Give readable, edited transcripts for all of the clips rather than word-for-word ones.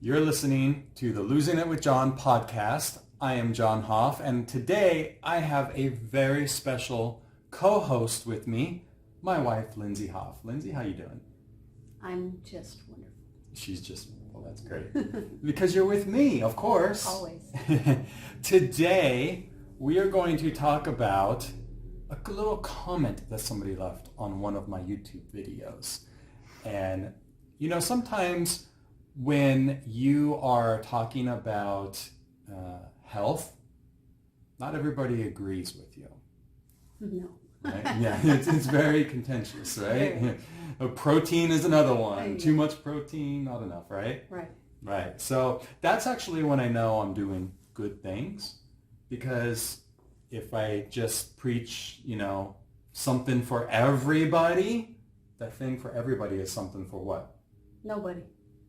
You're listening to the Losing It with John podcast. I am John Hoff, and today I have a very special co-host with me, my wife, Lindsey Hoff. Lindsey, how you doing? I'm just wonderful. She's just, well, that's great. Because you're with me, of course. Always. Today, we are going to talk about a little comment that somebody left on one of my YouTube videos. And, you know, sometimes when you are talking about health, not everybody agrees with you. No. Right? Yeah, it's very contentious, right? Protein is another one. Too much protein, not enough, right? Right. Right. So that's actually when I know I'm doing good things, because if I just preach, you know, something for everybody, that thing for everybody is something for what? Nobody.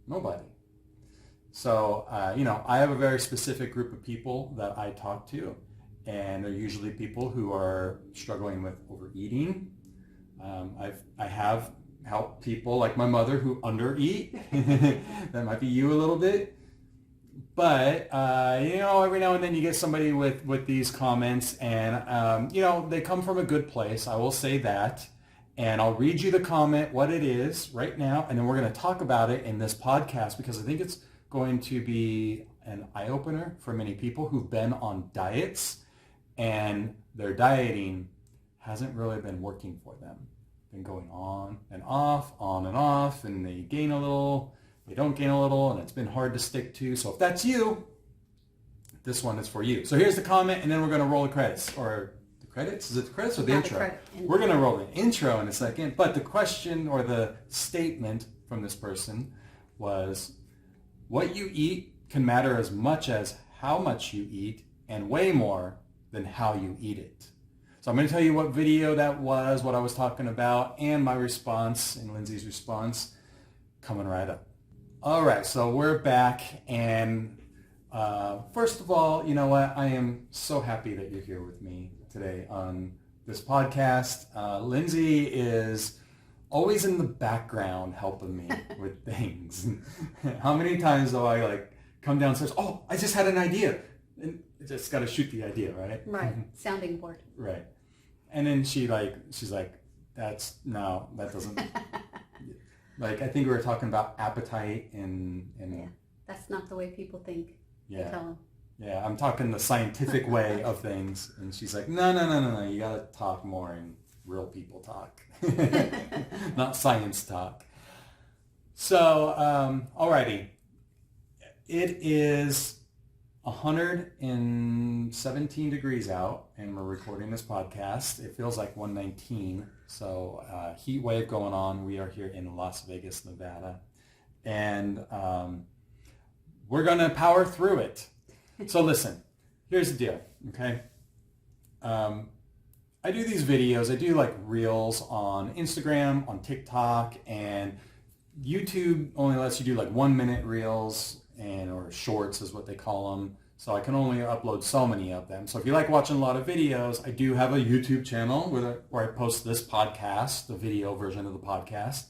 Nobody. So, you know, I have a very specific group of people that I talk to, and they're usually people who are struggling with overeating. I have helped people like my mother who undereat. That might be you a little bit. But, you know, every now and then you get somebody with these comments, and, you know, they come from a good place. I will say that. And I'll read you the comment, what it is right now, and then we're going to talk about it in this podcast, because I think it's going to be an eye-opener for many people who've been on diets, and their dieting hasn't really been working for them. Been going on and off, and they gain a little, they don't gain a little, and it's been hard to stick to. So if that's you, this one is for you. So here's the comment, and then we're going to roll the credits. Or the credits? Is it the credits or the intro? We're going to roll the intro in a second. But the question or the statement from this person was, what you eat can matter as much as how much you eat, and way more than how you eat it. So I'm going to tell you what video that was, what I was talking about, and my response, and Lindsey's response, coming right up. All right, so we're back, and first of all, you know what? I am so happy that you're here with me today on this podcast. Lindsey is always in the background helping me with things. How many times do I like come downstairs, oh, I just had an idea. And just got to shoot the idea, right? Right. Sounding board. Right. And then she's like, that doesn't, like, I think we were talking about appetite and yeah, that's not the way people think. Yeah. Tell them. Yeah, I'm talking the scientific way of things. And she's like, no, you got to talk more in real people talk, not science talk. So, alrighty. It is 117 degrees out, and we're recording this podcast. It feels like 119. So, heat wave going on. We are here in Las Vegas, Nevada. And we're going to power through it. So listen, here's the deal, okay? I do these videos. I do like reels on Instagram, on TikTok, and YouTube only lets you do like 1 minute reels, or shorts is what they call them. So I can only upload so many of them. So if you like watching a lot of videos, I do have a YouTube channel where I post this podcast, the video version of the podcast,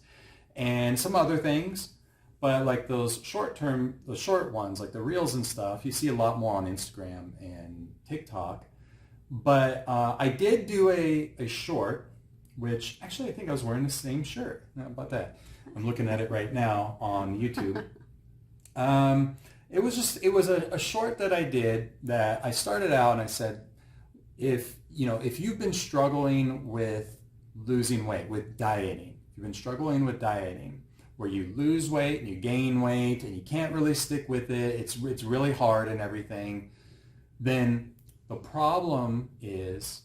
and some other things. But like those short ones, like the reels and stuff, you see a lot more on Instagram and TikTok. But I did do a short, which actually I think I was wearing the same shirt. How about that? I'm looking at it right now on YouTube. It was a short that I did that I started out and I said, if you've been struggling with losing weight, with dieting, if you've been struggling with dieting, where you lose weight and you gain weight and you can't really stick with it, it's really hard and everything, then the problem is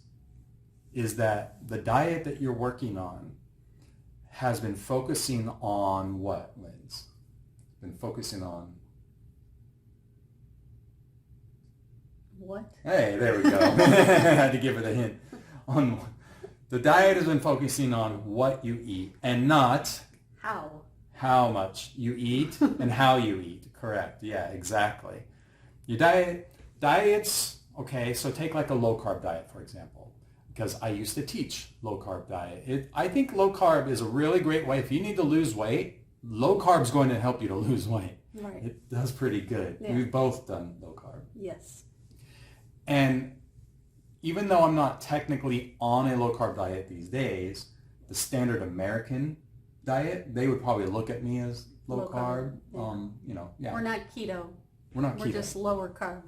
that the diet that you're working on has been focusing on what, Linz? Been focusing on what? Hey, there we go. I had to give it a hint. The diet has been focusing on what you eat and not how much you eat and how you eat. Correct. Yeah, exactly. Your diets, okay, so take like a low-carb diet, for example, because I used to teach low-carb diet. I think low-carb is a really great way. If you need to lose weight, low-carb is going to help you to lose weight. Right. It does pretty good. Yeah. We've both done low carb. Yes. And even though I'm not technically on a low carb diet these days, the standard American diet, they would probably look at me as low carb. We're not keto. We're not keto. We're just lower carb.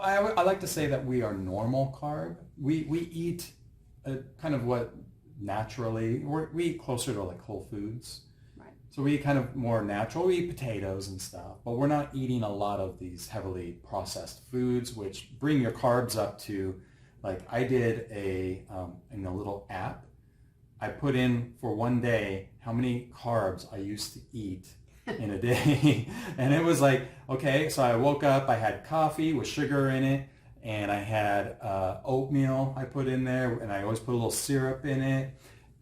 I like to say that we are normal carb. We eat kind of what naturally, we eat closer to like whole foods. Right. So we eat kind of more natural. We eat potatoes and stuff, but we're not eating a lot of these heavily processed foods, which bring your carbs up to, like I did in a little app, I put in for one day how many carbs I used to eat in a day. And it was like, okay, so I woke up, I had coffee with sugar in it, and I had oatmeal I put in there, and I always put a little syrup in it.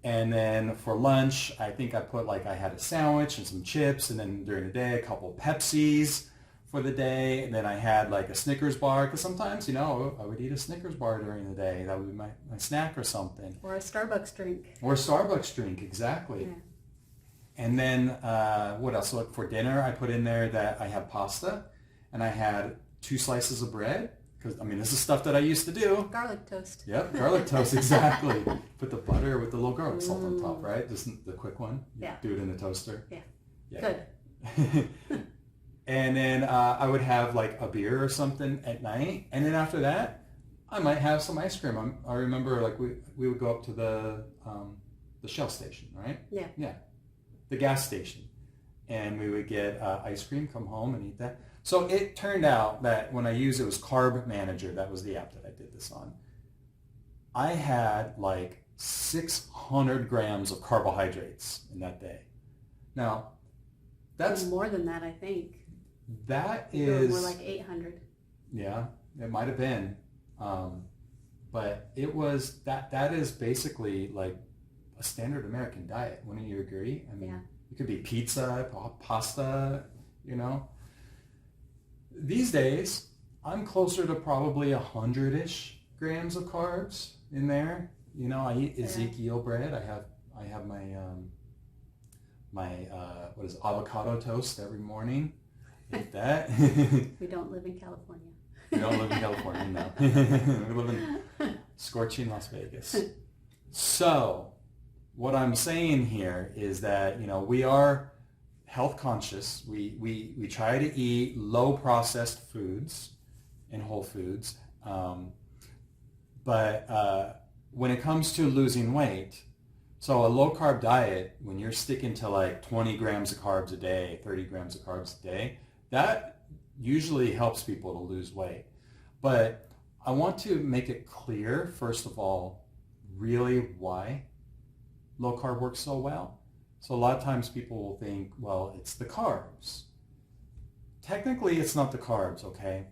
And then for lunch, I think I had a sandwich and some chips, and then during the day, a couple of Pepsis for the day. And then I had like a Snickers bar, because sometimes, I would eat a Snickers bar during the day. That would be my snack or something. Or a Starbucks drink. Exactly. Yeah. And then what else? So for dinner, I put in there that I had pasta, and I had 2 slices of bread. Because, this is stuff that I used to do. Garlic toast. Yep, garlic toast, exactly. Put the butter with the little garlic salt on top, right? Just the quick one. Yeah. Do it in the toaster. Yeah. Good. And then I would have like a beer or something at night. And then after that, I might have some ice cream. I remember like we would go up to the Shell station, right? Yeah. Yeah. The gas station. And we would get ice cream, come home and eat that. So it turned out that when I used it was Carb Manager, that was the app that I did this on. I had like 600 grams of carbohydrates in that day. Now, that's more than that, I think. That Or is more like 800. Yeah, it might have been, but it was that is basically like a standard American diet. Wouldn't you agree? Yeah. It could be pizza, pasta, These days, I'm closer to probably 100-ish grams of carbs in there. I eat Ezekiel bread. I have my avocado toast every morning. Eat that. We don't live in California. We don't live in California, no. We live in scorching Las Vegas. So, what I'm saying here is that, we are health conscious. We try to eat low processed foods and whole foods. But when it comes to losing weight, so a low carb diet, when you're sticking to like 20 grams of carbs a day, 30 grams of carbs a day, that usually helps people to lose weight. But I want to make it clear, first of all, really why low carb works so well. So a lot of times people will think, well, it's the carbs. Technically, it's not the carbs, okay?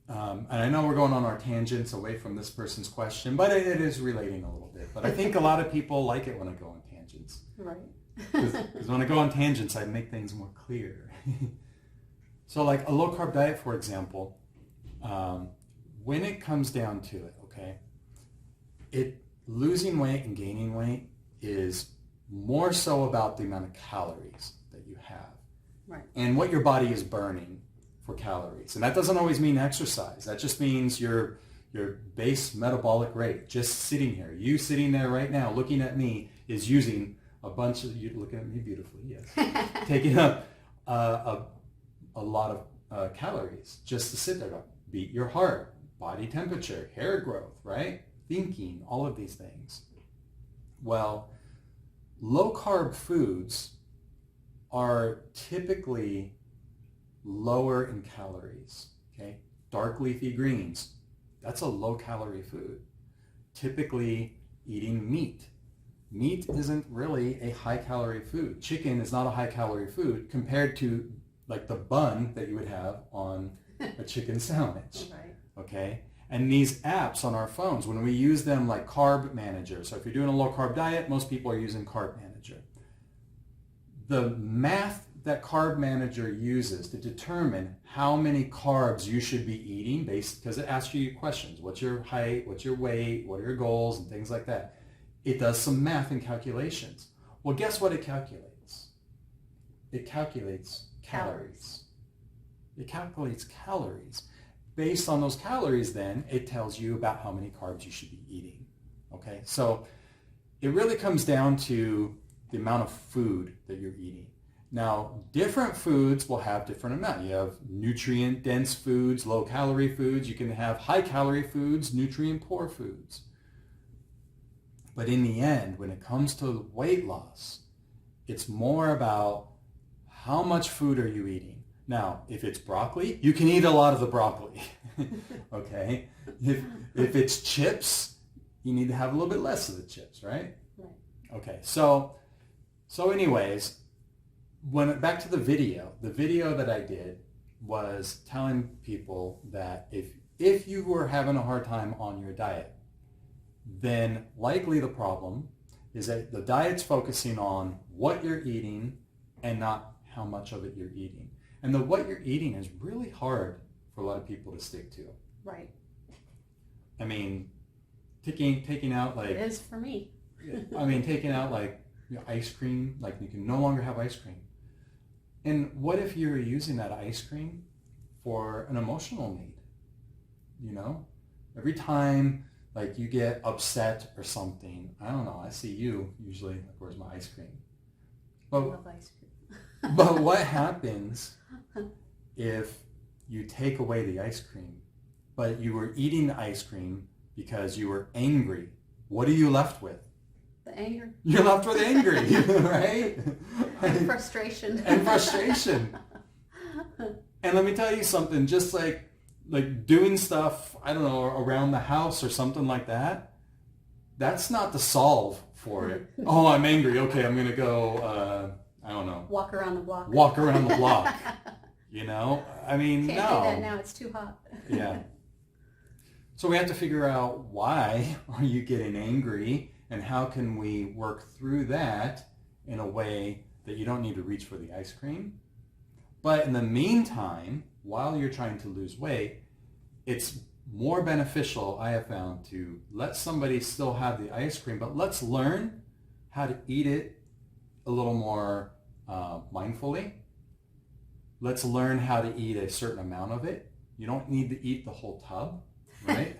And I know we're going on our tangents away from this person's question, but it is relating a little bit. But I think a lot of people like it when I go on tangents. Right. Because when I go on tangents, I make things more clear. So like a low carb diet, for example, when it comes down to it, okay, losing weight and gaining weight is more so about the amount of calories that you have. Right. And what your body is burning for calories. And that doesn't always mean exercise. That just means your base metabolic rate, just sitting here. You sitting there right now looking at me is using a bunch of, you looking at me beautifully, yes. Taking up a lot of calories just to sit there to beat your heart, body temperature, hair growth, right? Thinking, all of these things. Well, low carb foods are typically lower in calories, okay? Dark leafy greens, that's a low calorie food. Typically eating meat. Meat isn't really a high calorie food. Chicken is not a high calorie food compared to like the bun that you would have on a chicken sandwich, Right. okay? And these apps on our phones, when we use them like Carb Manager, so if you're doing a low carb diet, most people are using Carb Manager. The math that Carb Manager uses to determine how many carbs you should be eating, because it asks you questions. What's your height? What's your weight? What are your goals? And things like that. It does some math and calculations. Well, guess what it calculates? It calculates calories. It calculates calories. Based on those calories, then, it tells you about how many carbs you should be eating. Okay, so it really comes down to the amount of food that you're eating. Now, different foods will have different amount. You have nutrient-dense foods, low-calorie foods. You can have high-calorie foods, nutrient-poor foods. But in the end, when it comes to weight loss, it's more about how much food are you eating. Now, if it's broccoli, you can eat a lot of the broccoli. Okay? If it's chips, you need to have a little bit less of the chips, right? Right. Okay, so anyways, back to the video that I did was telling people that if you were having a hard time on your diet, then likely the problem is that the diet's focusing on what you're eating and not how much of it you're eating. And the what you're eating is really hard for a lot of people to stick to. Right. I mean, taking out like... It is for me. I mean, taking out like ice cream, like you can no longer have ice cream. And what if you're using that ice cream for an emotional need? You know, every time like you get upset or something, I don't know, I see you usually, like, where's my ice cream? I love ice cream. But what happens if you take away the ice cream, but you were eating the ice cream because you were angry? What are you left with? The anger. You're left with angry, right? And frustration. And frustration. And let me tell you something, just like doing stuff, I don't know, around the house or something like that, that's not the solve for it. Oh, I'm angry. Okay, I'm going to go, I don't know. Walk around the block. Walk around the block. You know? I mean, Can't no. do that now. It's too hot. Yeah. So we have to figure out why are you getting angry and how can we work through that in a way that you don't need to reach for the ice cream. But in the meantime, while you're trying to lose weight, it's more beneficial, I have found, to let somebody still have the ice cream, but let's learn how to eat it a little more mindfully. Let's learn how to eat a certain amount of it. You don't need to eat the whole tub, right?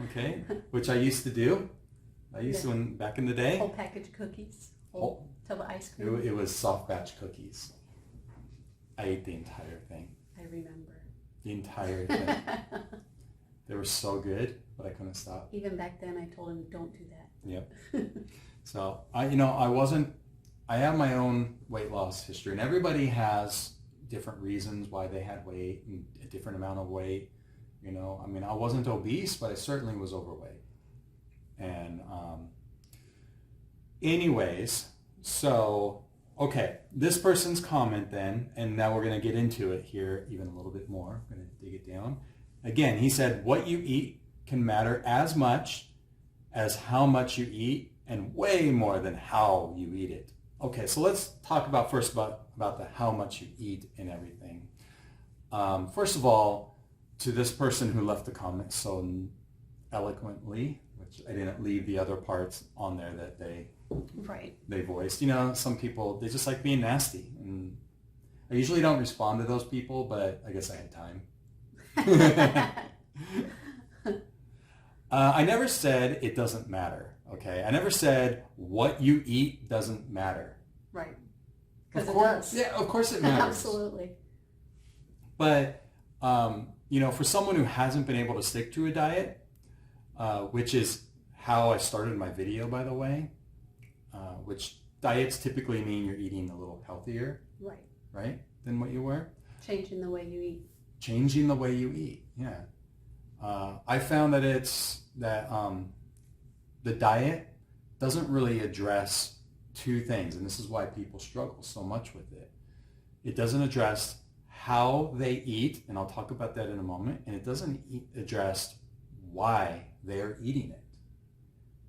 Okay, which I used to do. I used to back in the day. Whole package cookies. Whole tub of ice cream. It was soft batch cookies. I ate the entire thing. I remember. The entire thing. They were so good, but I couldn't stop. Even back then, I told him, don't do that. Yep. So I have my own weight loss history, and everybody has different reasons why they had weight and a different amount of weight. You know, I mean, I wasn't obese, but I certainly was overweight. And anyways, so, okay, this person's comment then, and now we're going to get into it here even a little bit more. I'm going to dig it down. Again, he said, what you eat can matter as much as how much you eat and way more than how you eat it. Okay, so let's talk about first about the how much you eat and everything. First of all, to this person who left the comment so eloquently, which I didn't leave the other parts on there that they voiced. You know, some people, they just like being nasty. And I usually don't respond to those people, but I guess I had time. I never said it doesn't matter, okay? I never said what you eat doesn't matter. Right. Of course, yeah, of course it matters. Absolutely. But, you know, for someone who hasn't been able to stick to a diet, which is how I started my video, by the way, which diets typically mean you're eating a little healthier, right, than what you were. Changing the way you eat. Changing the way you eat, yeah. I found that the diet doesn't really address two things, and this is why people struggle so much with it. It doesn't address how they eat, and I'll talk about that in a moment, and it doesn't address why they are eating it.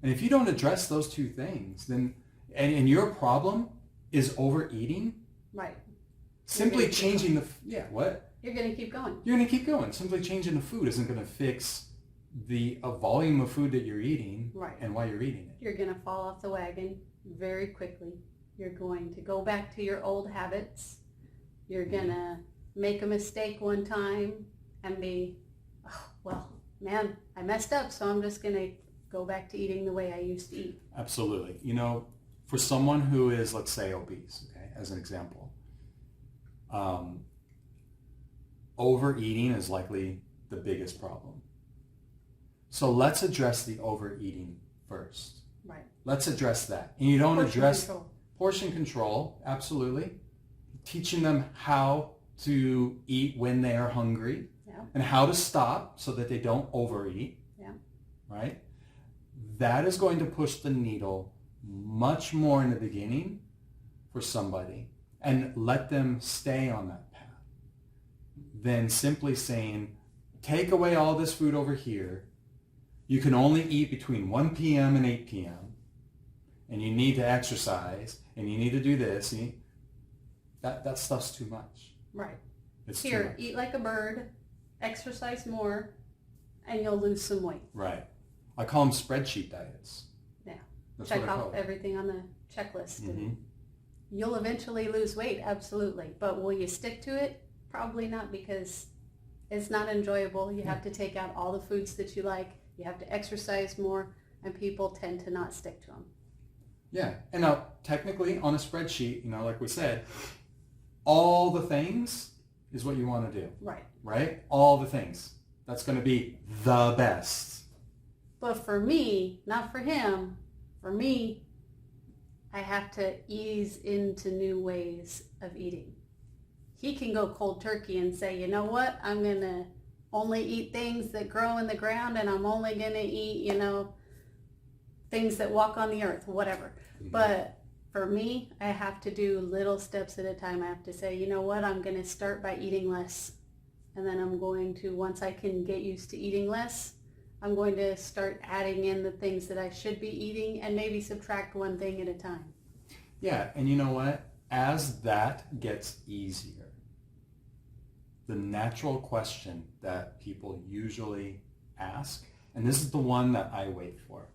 And if you don't address those two things, then, and your problem is overeating, right? Simply changing what? You're going to keep going. You're going to keep going. Simply changing the food isn't going to fix the volume of food that you're eating and why you're eating it. You're going to fall off the wagon very quickly. You're going to go back to your old habits You're gonna make a mistake one time and be, oh, well, man, I messed up, so I'm just gonna go back to eating the way I used to eat. Absolutely. You know, for someone who is, let's say, obese, okay, as an example, overeating is likely the biggest problem. So let's address the overeating first. Right. Let's address that. And you don't address Control. portion control, absolutely. Teaching them how to eat when they are hungry, Yeah. and how to stop so that they don't overeat. Yeah. Right? That is going to push the needle much more in the beginning for somebody and let them stay on that path than simply saying, take away all this food over here. You can only eat between 1 p.m. and 8 p.m. and you need to exercise and you need to do this. That stuff's too much. Right. It's too Here, much. eat like a bird, exercise more, and you'll lose some weight. Right. I call them spreadsheet diets. Yeah. That's Check what I call off it. everything on the checklist. Mhm. And you'll eventually lose weight, absolutely. But will you stick to it? Probably not, because it's not enjoyable. You have to take out all the foods that you like. You have to exercise more, and people tend to not stick to them. Yeah. And now, technically, on a spreadsheet, you know, like we said, all the things is what you want to do, Right. right? All the things. That's going to be the best. But for me, not for him, for me, I have to ease into new ways of eating. He can go cold turkey and say, you know what, I'm going to only eat things that grow in the ground, and I'm only going to eat, you know, things that walk on the earth, whatever. But for me, I have to do little steps at a time. I have to say, you know what, I'm going to start by eating less. And then I'm going to, once I can get used to eating less, I'm going to start adding in the things that I should be eating and maybe subtract one thing at a time. Yeah, and you know what? As that gets easier, the natural question that people usually ask, and this is the one that I wait for,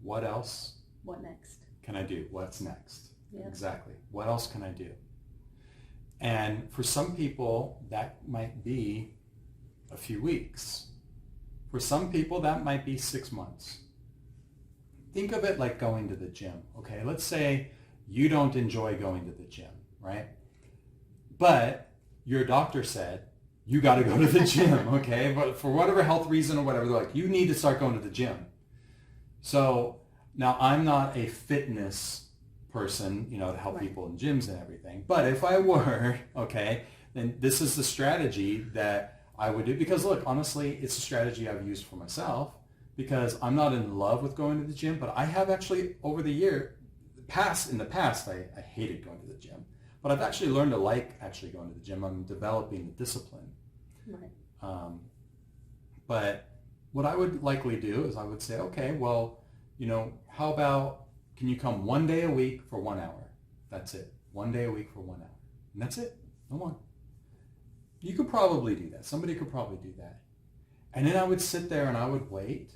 what else What next? can I do? What's next? Yeah. Exactly. What else can I do? And for some people, that might be a few weeks. For some people, that might be 6 months. Think of it like going to the gym, okay? Let's say you don't enjoy going to the gym, right? But your doctor said, you got to go to the gym, okay? But for whatever health reason or whatever, they're like, you need to start going to the gym. So now I'm not a fitness person, you know, to help Right. people in gyms and everything. But if I were, okay, then this is the strategy that I would do. Because look, honestly, it's a strategy I've used for myself because I'm not in love with going to the gym, but I have actually over the in the past, I hated going to the gym. But I've actually learned to like actually going to the gym. I'm developing the discipline. Right. But what I would likely do is I would say, okay, well, you know, how about, can you come 1 day a week for 1 hour? That's it. 1 day a week for 1 hour. And that's it. No more. You could probably do that. Somebody could probably do that. And then I would sit there and I would wait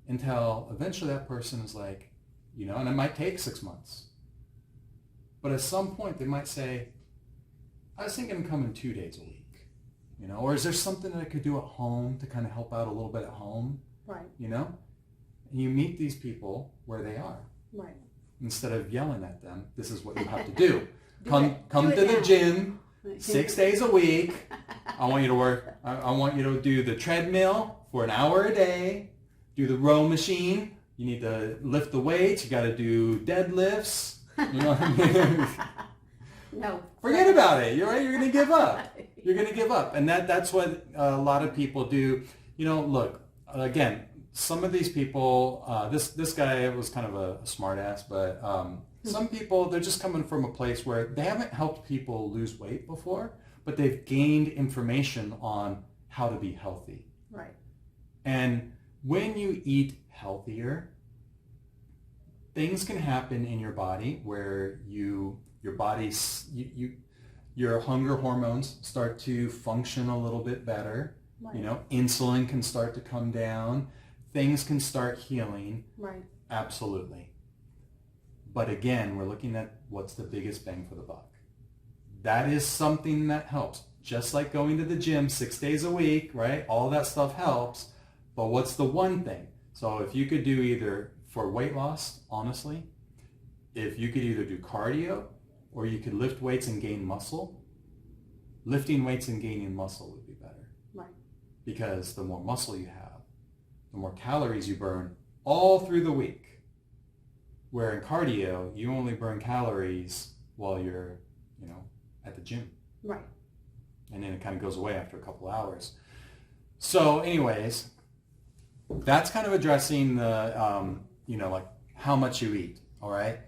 until eventually that person is like, you know, and it might take 6 months. But at some point they might say, I was thinking of coming 2 days a week, you know, or is there something that I could do at home to kind of help out a little bit at home, Right. you know? And you meet these people where they are. Right. Instead of yelling at them, this is what you have to do. Do Come it to the now. gym 6 days a week. I want you to work. I want you to do the treadmill for an hour a day. Do the row machine. You need to lift the weights. You got to do deadlifts. You know what I mean? No. Forget about it. You're right. You're going to give up. You're going to give up. And that's what a lot of people do. You know, look, again, some of these people, this guy was kind of a smart ass, but some people, they're just coming from a place where they haven't helped people lose weight before, but they've gained information on how to be healthy. Right. And when you eat healthier, things can happen in your body where your hunger hormones start to function a little bit better. Right. You know, insulin can start to come down. Things can start healing. Right. Absolutely. But again, we're looking at what's the biggest bang for the buck. that is something that helps. Just like going to the gym 6 days a week, right? All that stuff helps. But what's the one thing? So if you could do either for weight loss, honestly, if you could either do cardio or you could lift weights and gain muscle, lifting weights and gaining muscle would be better. Right. Because the more muscle you have, the more calories you burn all through the week. Where in cardio, you only burn calories while you're, at the gym. Right. And then it kind of goes away after a couple hours. So anyways, that's kind of addressing the, like how much you eat, all right?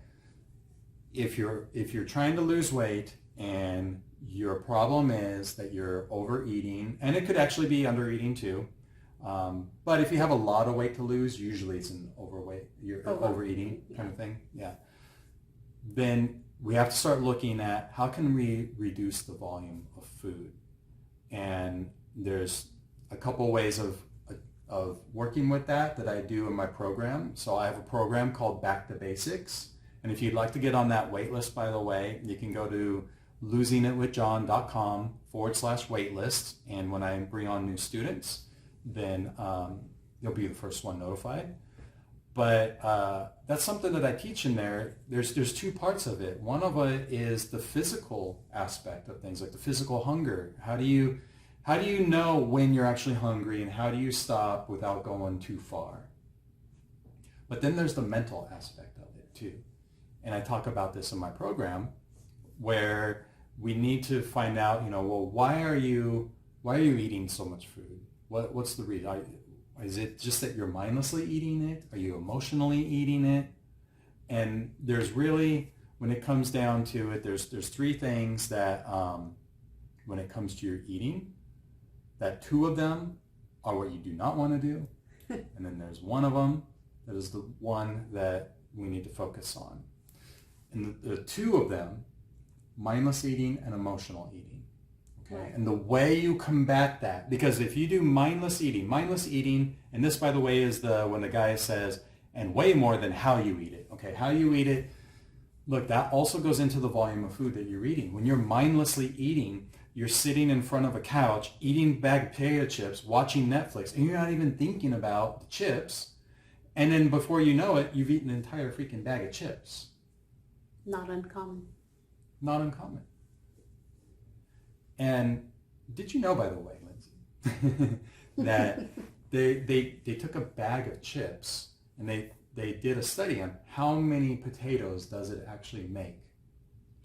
If you're trying to lose weight and your problem is that you're overeating, and it could actually be undereating too, but if you have a lot of weight to lose, usually it's an overeating kind of thing, yeah. Then we have to start looking at how can we reduce the volume of food. And there's a couple ways of working with that I do in my program. So I have a program called Back to Basics. And if you'd like to get on that wait list, by the way, you can go to losingitwithjohn.com/waitlist. And when I bring on new students, then you'll be the first one notified. But that's something that I teach in there. There's two parts of it. One of it is the physical aspect of things, like the physical hunger. How do you know when you're actually hungry, and how do you stop without going too far? But then there's the mental aspect of it too. And I talk about this in my program, where we need to find out, why are you eating so much food? What's the reason? Is it just that you're mindlessly eating it? Are you emotionally eating it? And there's really, when it comes down to it, there's three things that when it comes to your eating, that two of them are what you do not want to do. And then there's one of them that is the one that we need to focus on. And the two of them, mindless eating and emotional eating. Okay? And the way you combat that, because if you do mindless eating, and this, by the way, is when the guy says, and way more than how you eat it. Okay, how you eat it, look, that also goes into the volume of food that you're eating. When you're mindlessly eating, you're sitting in front of a couch, eating a bag of potato chips, watching Netflix, and you're not even thinking about the chips. And then before you know it, you've eaten an entire freaking bag of chips. Not uncommon. Not uncommon. And did you know, by the way, Lindsay, that they took a bag of chips and they did a study on how many potatoes does it actually make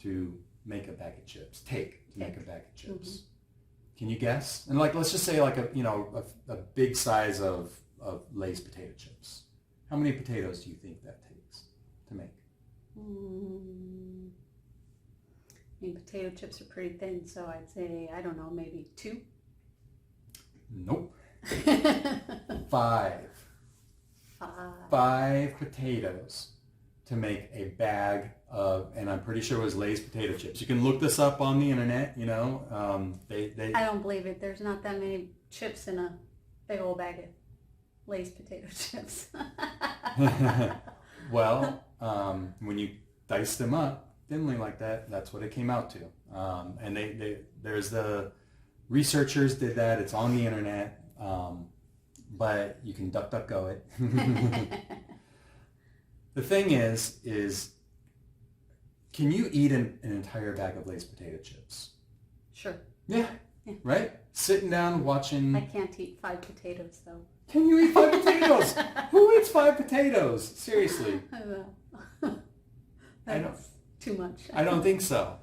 to make a bag of chips, to make a bag of chips. Mm-hmm. Can you guess? And let's just say a big size of Lay's potato chips. How many potatoes do you think that takes to make? Potato chips are pretty thin, so I'd say, I don't know, maybe 2? Nope. 5. 5 potatoes to make a bag of, and I'm pretty sure it was Lay's potato chips. You can look this up on the internet, I don't believe it. There's not that many chips in a big old bag of Lay's potato chips. Well, when you dice them up thinly like that, that's what it came out to. And there's the researchers did that. It's on the internet, but you can DuckDuckGo it. The thing is can you eat an entire bag of Lay's potato chips? Sure. Yeah. Right? Sitting down watching. I can't eat 5 potatoes though. Can you eat 5 potatoes? Who eats 5 potatoes? Seriously. I don't know. That's too much. I don't think so.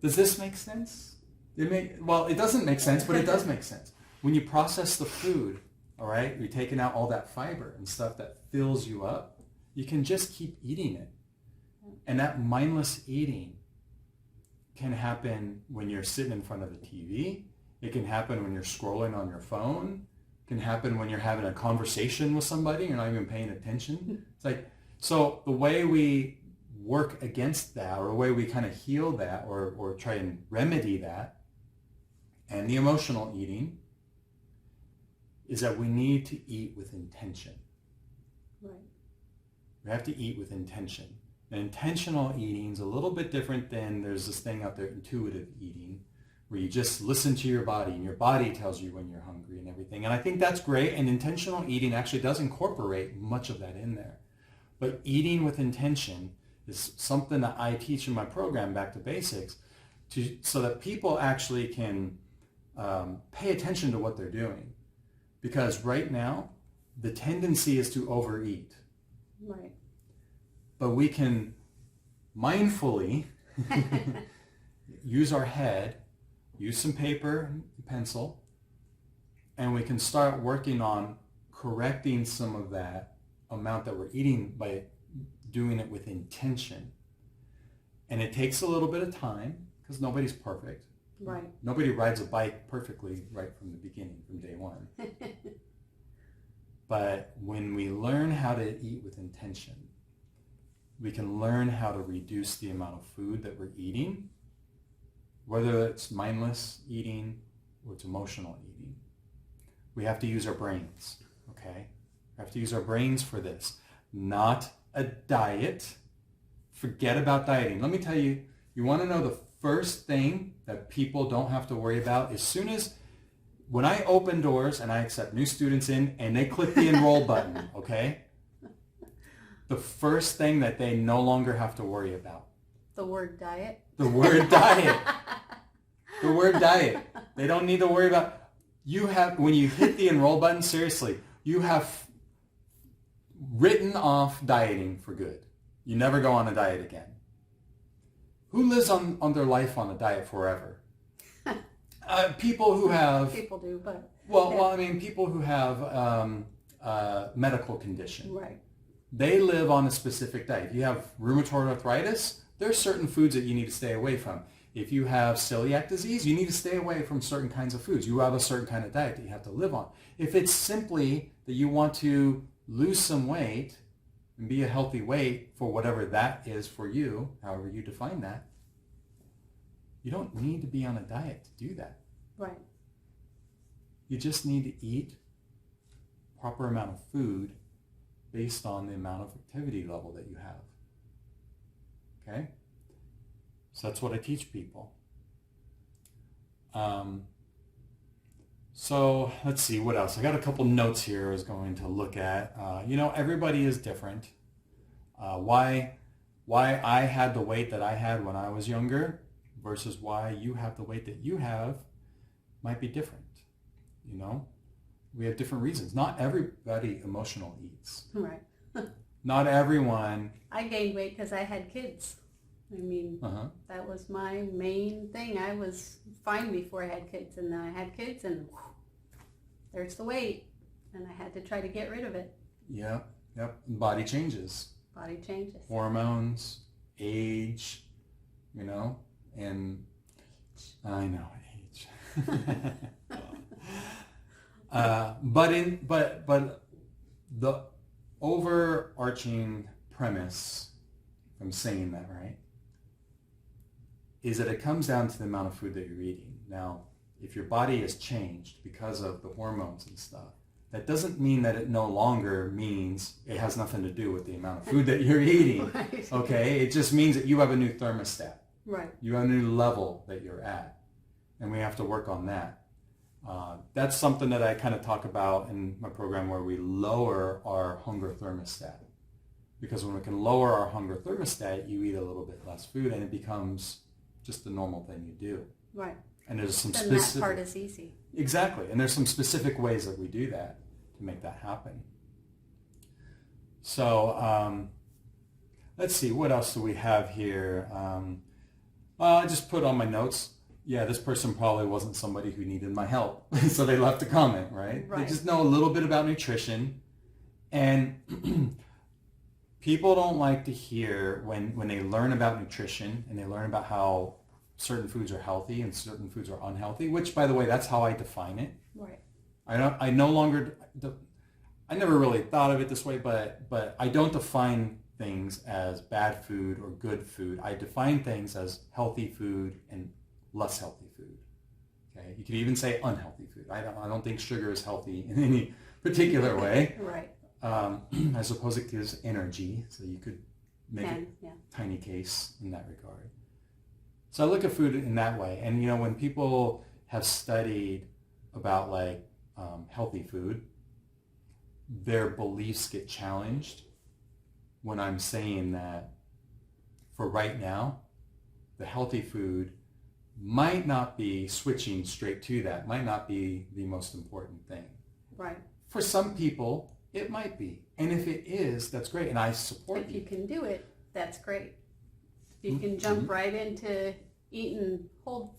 Does this make sense? It doesn't make sense, but it does make sense. When you process the food, all right, you're taking out all that fiber and stuff that fills you up, you can just keep eating it. And that mindless eating can happen when you're sitting in front of the TV. It can happen when you're scrolling on your phone. It can happen when you're having a conversation with somebody, you're not even paying attention. It's so the way we work against that, or the way we kind of heal that, or try and remedy that, and the emotional eating, is that we need to eat with intention. Right. We have to eat with intention. And intentional eating is a little bit different than there's this thing out there, intuitive eating, where you just listen to your body and your body tells you when you're hungry and everything. And I think that's great. And intentional eating actually does incorporate much of that in there. But eating with intention is something that I teach in my program, Back to Basics, so that people actually can pay attention to what they're doing. Because right now, the tendency is to overeat. Right. But we can mindfully use our head, use some paper and pencil, and we can start working on correcting some of that amount that we're eating by doing it with intention. And it takes a little bit of time because nobody's perfect. Right. Nobody rides a bike perfectly right from the beginning, from day one. But when we learn how to eat with intention, we can learn how to reduce the amount of food that we're eating, whether it's mindless eating or it's emotional eating. We have to use our brains, okay? We have to use our brains for this, not a diet. Forget about dieting. Let me tell you, you want to know the first thing that people don't have to worry about? When I open doors and I accept new students in and they click the enroll button, okay? The first thing that they no longer have to worry about. The word diet? The word diet. The word diet. They don't need to worry about, when you hit the enroll button, seriously, you have written off dieting for good. You never go on a diet again. Who lives on their life on a diet forever? People who have... People do, but... Well, people who have medical condition. Right. They live on a specific diet. If you have rheumatoid arthritis, there are certain foods that you need to stay away from. If you have celiac disease, you need to stay away from certain kinds of foods. You have a certain kind of diet that you have to live on. If it's simply that you want to lose some weight and be a healthy weight for whatever that is for you, however you define that, you don't need to be on a diet to do that. Right. You just need to eat proper amount of food based on the amount of activity level that you have. Okay? So that's what I teach people. So let's see, what else? I got a couple notes here I was going to look at. Everybody is different. Why I had the weight that I had when I was younger versus why you have the weight that you have might be different. We have different reasons. Not everybody emotional eats. Right. Not everyone. I gained weight because I had kids. That was my main thing. I was fine before I had kids, and then I had kids, and there's the weight, and I had to try to get rid of it. Yep. Body changes. Body changes. Hormones, age, and I know age. But the overarching premise, if I'm saying that right, is that it comes down to the amount of food that you're eating. Now, if your body has changed because of the hormones and stuff, that doesn't mean that it no longer means it has nothing to do with the amount of food that you're eating. Right. Okay? It just means that you have a new thermostat. Right. You have a new level that you're at. And we have to work on that. That's something that I kind of talk about in my program, where we lower our hunger thermostat. Because when we can lower our hunger thermostat, you eat a little bit less food and it becomes just the normal thing you do. Right. And there's some then specific... that part is easy. Exactly. And there's some specific ways that we do that to make that happen. So let's see, what else do we have here? I just put on my notes, this person probably wasn't somebody who needed my help. So they left a comment, right? They just know a little bit about nutrition. And people don't like to hear when they learn about nutrition and they learn about how certain foods are healthy and certain foods are unhealthy, which, by the way, that's how I define it. Right. I never really thought of it this way, but I don't define things as bad food or good food. I define things as healthy food and less healthy food. Okay, you could even say unhealthy food. I don't think sugar is healthy in any particular way. Right. I suppose it gives energy, so you could make it Yeah. tiny case in that regard. So I look at food in that way. And, you know, when people have studied about like healthy food, their beliefs get challenged when I'm saying that for right now, the healthy food might not be switching straight to that, might not be the most important thing. Right. For some people, it might be. And if it is, that's great. And I support If you can do it, that's great. If you can jump right into eating whole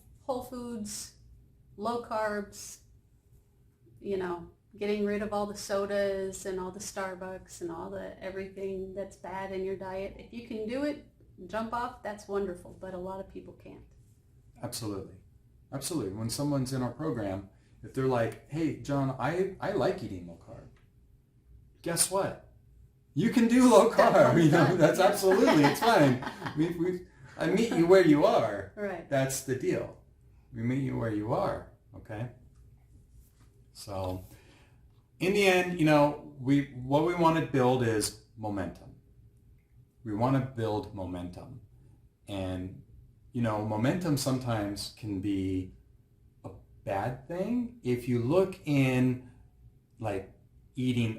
foods, low carbs, you know, getting rid of all the sodas and all the Starbucks and all the everything that's bad in your diet. If you can do it, jump off, that's wonderful. But a lot of people can't. Absolutely. Absolutely. When someone's in our program, if they're like, hey, John, I like eating low carb. Guess what? You can do low carb. You know, that's absolutely, it's fine. I meet you where you are. Right. That's the deal. We meet you where you are. Okay? So, in the end, you know, what we want to build is momentum. We want to build momentum. And, you know, momentum sometimes can be a bad thing if you look in like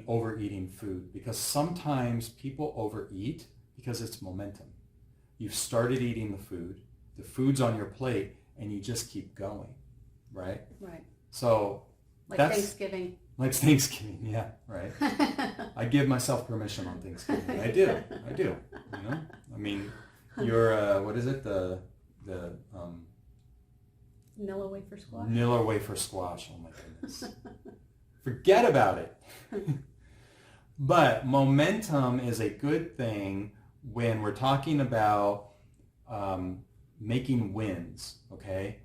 overeating food, because sometimes people overeat because it's momentum. You've started eating the food's on your plate, and you just keep going, right? Right. So like that's Thanksgiving. Like Thanksgiving, yeah, right. I give myself permission on Thanksgiving. I do. You know, I mean, your what is it? The Nilla wafer squash. Nilla wafer squash. Oh my goodness. Forget about it. But momentum is a good thing when we're talking about making wins, okay?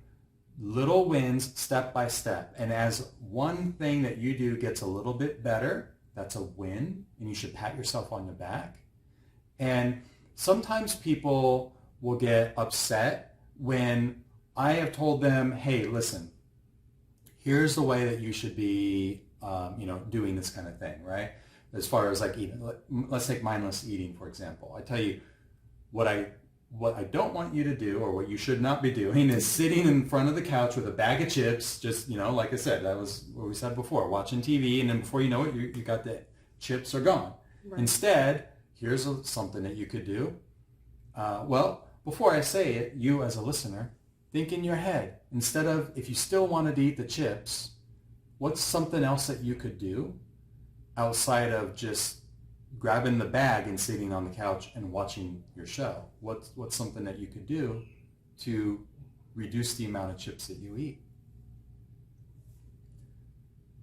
Little wins, step by step. And as one thing that you do gets a little bit better, that's a win, and you should pat yourself on the back. And sometimes people will get upset when I have told them, hey, listen, here's the way that you should be, doing this kind of thing, right? As far as like eating, let's take mindless eating, for example. I tell you, what I don't want you to do, or what you should not be doing, is sitting in front of the couch with a bag of chips, just, you know, like I said, that was what we said before, watching TV, and then before you know it, you got the chips are gone. Right. Instead, here's something that you could do. Before I say it, you as a listener, think in your head, instead of, if you still wanted to eat the chips, what's something else that you could do outside of just grabbing the bag and sitting on the couch and watching your show? What's something that you could do to reduce the amount of chips that you eat?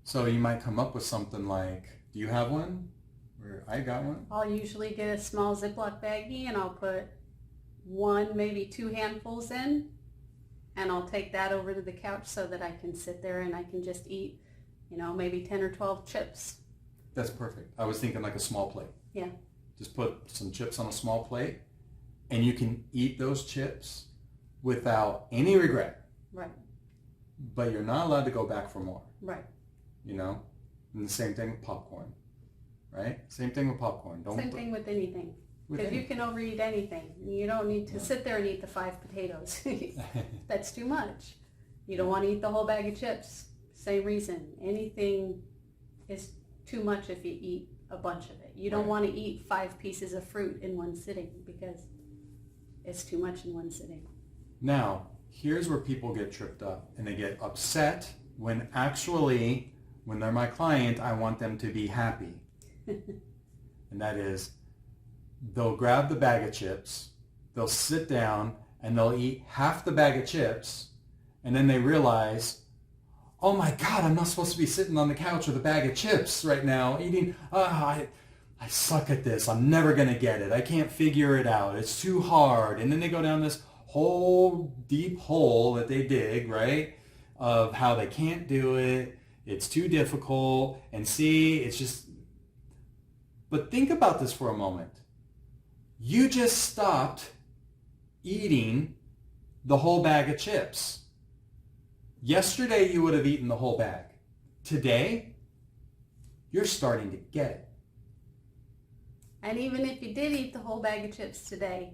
So you might come up with something like, do you have one? Or I got one. I'll usually get a small Ziploc baggie, and I'll put 1, maybe 2 handfuls in, and I'll take that over to the couch so that I can sit there and I can just eat, maybe 10 or 12 chips. That's perfect. I was thinking like a small plate. Yeah. Just put some chips on a small plate, and you can eat those chips without any regret. Right. But you're not allowed to go back for more. Right. And the same thing with popcorn, right? Same thing with popcorn. Same thing with anything. Because you can overeat anything. You don't need to sit there and eat the 5 potatoes. That's too much. You don't want to eat the whole bag of chips. Same reason. Anything is too much if you eat a bunch of it. You don't want to eat 5 pieces of fruit in one sitting, because it's too much in one sitting. Now, here's where people get tripped up, and they get upset when actually, when they're my client, I want them to be happy. And that is, they'll grab the bag of chips, they'll sit down, and they'll eat half the bag of chips, and then they realize, oh my God, I'm not supposed to be sitting on the couch with a bag of chips right now eating. I suck at this. I'm never going to get it. I can't figure it out. It's too hard. And then they go down this whole deep hole that they dig, right, of how they can't do it. It's too difficult. And see, it's just... But think about this for a moment. You just stopped eating the whole bag of chips. Yesterday, you would have eaten the whole bag. Today, you're starting to get it. And even if you did eat the whole bag of chips today,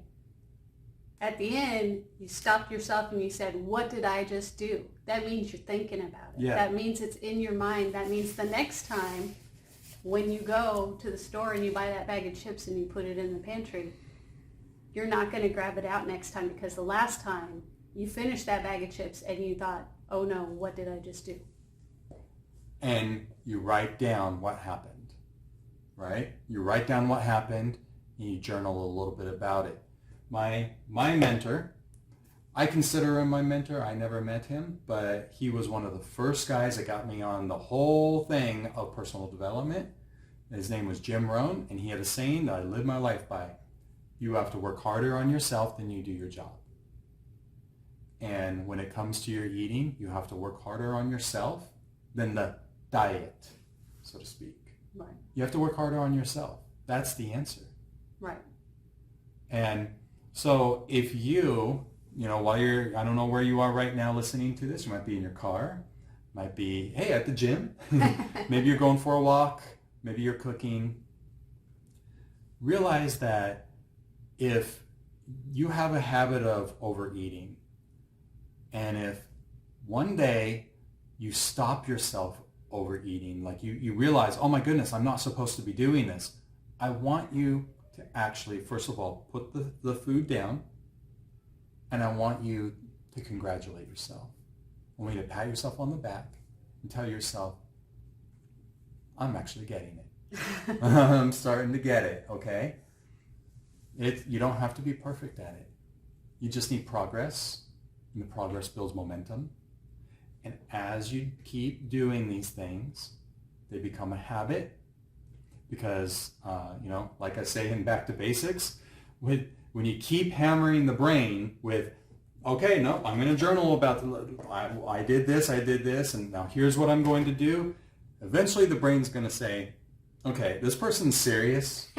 at the end, you stopped yourself and you said, what did I just do? That means you're thinking about it. Yeah. That means it's in your mind. That means the next time when you go to the store and you buy that bag of chips and you put it in the pantry, you're not going to grab it out next time, because the last time you finished that bag of chips and you thought, oh no, what did I just do? And you write down what happened, right? You write down what happened and you journal a little bit about it. My mentor, I consider him my mentor. I never met him, but he was one of the first guys that got me on the whole thing of personal development. His name was Jim Rohn, and he had a saying that I live my life by. You have to work harder on yourself than you do your job. And when it comes to your eating, you have to work harder on yourself than the diet, so to speak. Right. You have to work harder on yourself. That's the answer. Right. And so if you while you're, I don't know where you are right now listening to this, you might be in your car, might be, hey, at the gym, maybe you're going for a walk, maybe you're cooking. Realize that if you have a habit of overeating, and if one day you stop yourself overeating, like you realize, oh my goodness, I'm not supposed to be doing this, I want you to actually, first of all, put the food down, and I want you to congratulate yourself. I want you to pat yourself on the back and tell yourself, I'm actually getting it. I'm starting to get it, okay? You don't have to be perfect at it. You just need progress, and the progress builds momentum. And as you keep doing these things, they become a habit, because, like I say in Back to Basics, when you keep hammering the brain with, okay, no, I'm going to journal about, I did this, and now here's what I'm going to do. Eventually the brain's going to say, okay, this person's serious,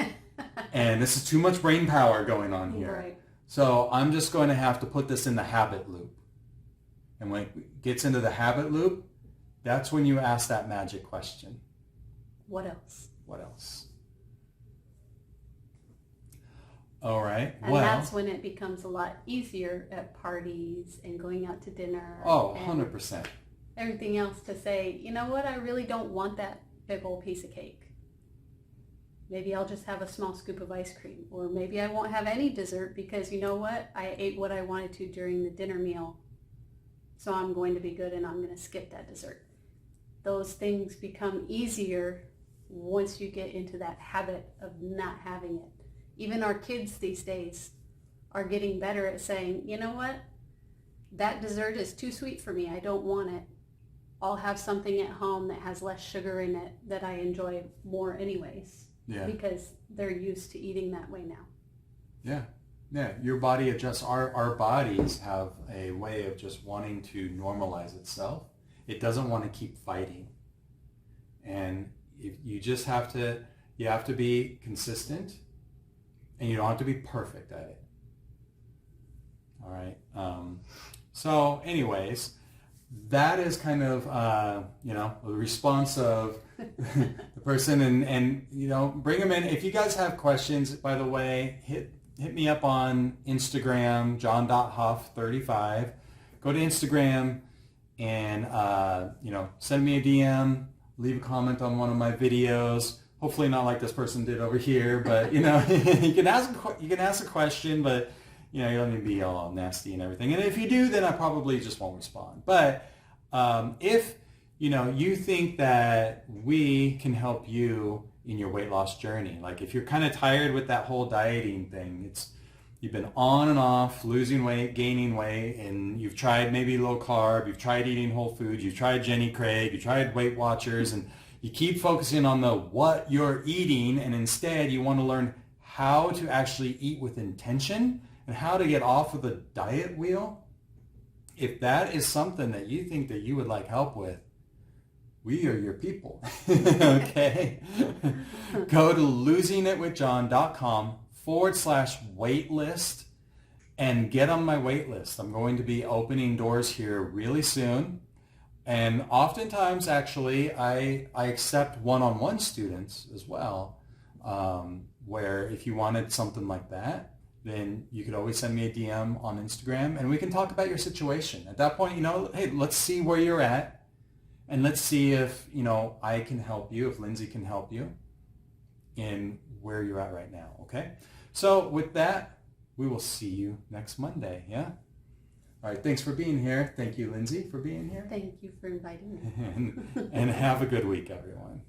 and this is too much brain power going on here. Right. So I'm just going to have to put this in the habit loop. And when it gets into the habit loop, that's when you ask that magic question. What else? What else? All right. And well, that's when it becomes a lot easier at parties and going out to dinner. Oh, and 100%. everything else to say, you know what, I really don't want that big old piece of cake. Maybe I'll just have a small scoop of ice cream. Or maybe I won't have any dessert because, you know what, I ate what I wanted to during the dinner meal. So I'm going to be good and I'm going to skip that dessert. Those things become easier once you get into that habit of not having it. Even our kids these days are getting better at saying, you know what, that dessert is too sweet for me. I don't want it. I'll have something at home that has less sugar in it that I enjoy more anyways. Yeah. Because they're used to eating that way now. Yeah. Yeah. Your body adjusts. Our bodies have a way of just wanting to normalize itself. It doesn't want to keep fighting. And if you just have to be consistent, and you don't have to be perfect at it. All right. So anyways, that is kind of, the response of the person, and bring them in. If you guys have questions, by the way, hit me up on Instagram, john.huff35. Go to Instagram and, send me a DM, leave a comment on one of my videos. Hopefully not like this person did over here, but, you can ask a question, but, you don't need to be all nasty and everything. And if you do, then I probably just won't respond. But if, you think that we can help you in your weight loss journey, like if you're kind of tired with that whole dieting thing, you've been on and off, losing weight, gaining weight, and you've tried maybe low carb, you've tried eating whole foods, you've tried Jenny Craig, you tried Weight Watchers, and you keep focusing on what you're eating, and instead you want to learn how to actually eat with intention and how to get off of the diet wheel. If that is something that you think that you would like help with, we are your people. Okay? Go to losingitwithjohn.com/waitlist and get on my wait list. I'm going to be opening doors here really soon. And oftentimes, actually, I accept one-on-one students as well. where if you wanted something like that, then you could always send me a DM on Instagram and we can talk about your situation. At that point, hey, let's see where you're at and let's see if, I can help you, if Lindsey can help you in where you're at right now, okay? So with that, we will see you next Monday, yeah? All right, thanks for being here. Thank you, Lindsey, for being here. Thank you for inviting me. and have a good week, everyone.